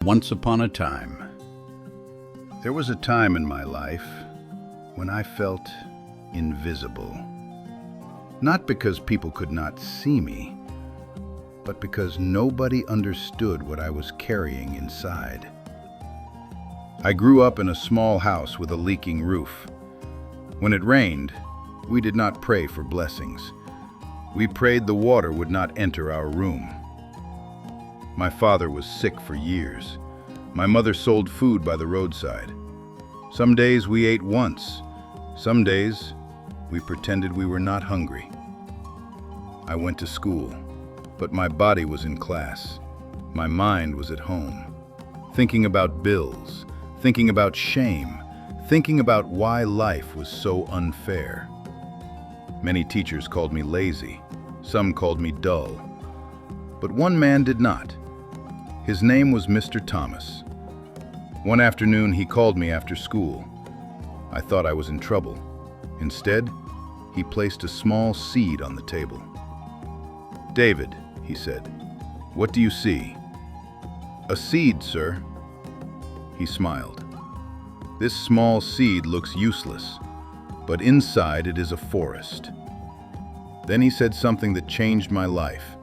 Once upon a time. There was a time in my life when I felt invisible. Not because people could not see me, but because nobody understood what I was carrying inside. I grew up in a small house with a leaking roof. When it rained, we did not pray for blessings. We prayed the water would not enter our room. My father was sick for years. My mother sold food by the roadside. Some days we ate once. Some days we pretended we were not hungry. I went to school, but my body was in class. My mind was at home, thinking about bills, thinking about shame, thinking about why life was so unfair. Many teachers called me lazy. Some called me dull. But one man did not. His name was Mr. Thomas. One afternoon, he called me after school. I thought I was in trouble. Instead, he placed a small seed on the table. "David," he said, "what do you see?" "A seed, sir." He smiled. "This small seed looks useless, but inside it is a forest." Then he said something that changed my life.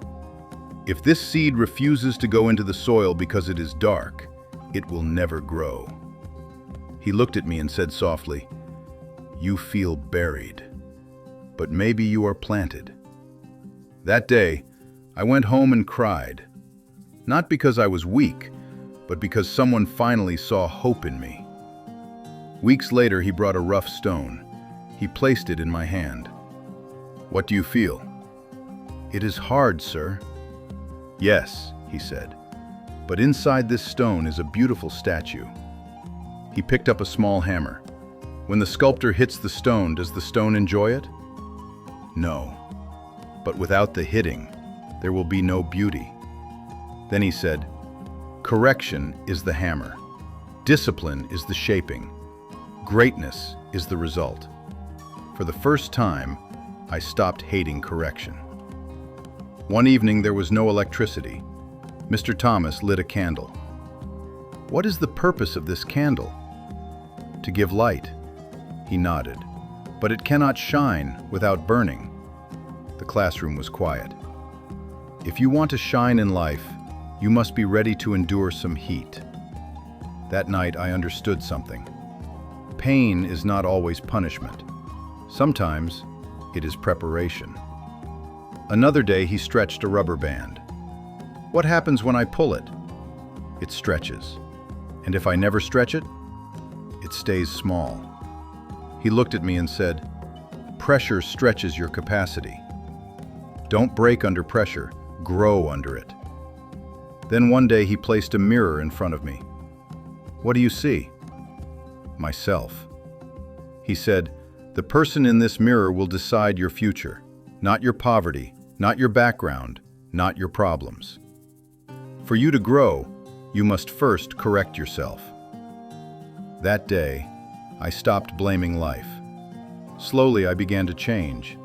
"If this seed refuses to go into the soil because it is dark, it will never grow." He looked at me and said softly, "You feel buried, but maybe you are planted." That day, I went home and cried. Not because I was weak, but because someone finally saw hope in me. Weeks later, he brought a rough stone. He placed it in my hand. "What do you feel?" "It is hard, sir." "Yes," he said, "but inside this stone is a beautiful statue." He picked up a small hammer. When the sculptor hits the stone, does the stone enjoy it? No. But without the hitting, there will be no beauty. Then he said, "Correction is the hammer. Discipline is the shaping. Greatness is the result." For the first time, I stopped hating correction. One evening, there was no electricity. Mr. Thomas lit a candle. "What is the purpose of this candle?" "To give light." He nodded. "But it cannot shine without burning." The classroom was quiet. If you want to shine in life, you must be ready to endure some heat. That night, I understood something. Pain is not always punishment. Sometimes it is preparation. Another day, he stretched a rubber band. "What happens when I pull it?" "It stretches. And if I never stretch it, it stays small." He looked at me and said, "Pressure stretches your capacity. Don't break under pressure, grow under it." Then one day he placed a mirror in front of me. "What do you see?" "Myself." He said, "The person in this mirror will decide your future, not your poverty, not your background, not your problems. For you to grow, you must first correct yourself." That day, I stopped blaming life. Slowly, I began to change.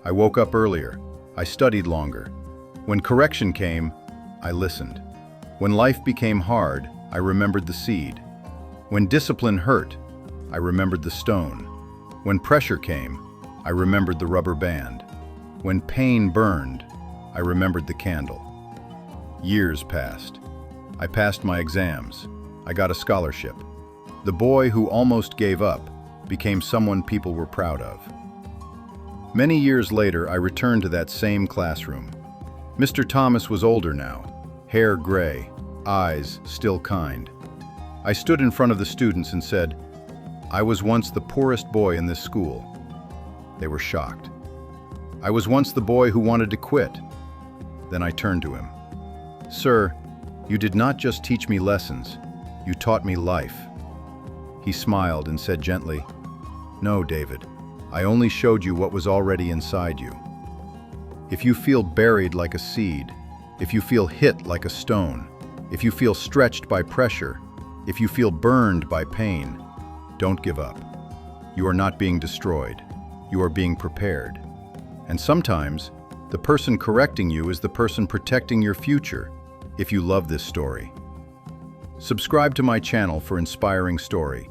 I woke up earlier. I studied longer. When correction came, I listened. When life became hard, I remembered the seed. When discipline hurt, I remembered the stone. When pressure came, I remembered the rubber band. When pain burned, I remembered the candle. Years passed. I passed my exams. I got a scholarship. The boy who almost gave up became someone people were proud of. Many years later, I returned to that same classroom. Mr. Thomas was older now, hair gray, eyes still kind. I stood in front of the students and said, "I was once the poorest boy in this school." They were shocked. "I was once the boy who wanted to quit." Then I turned to him. "Sir, you did not just teach me lessons, you taught me life." He smiled and said gently, "No, David, I only showed you what was already inside you. If you feel buried like a seed, if you feel hit like a stone, if you feel stretched by pressure, if you feel burned by pain, don't give up. You are not being destroyed. You are being prepared. And sometimes, the person correcting you is the person protecting your future, if you love this story." Subscribe to my channel for inspiring story.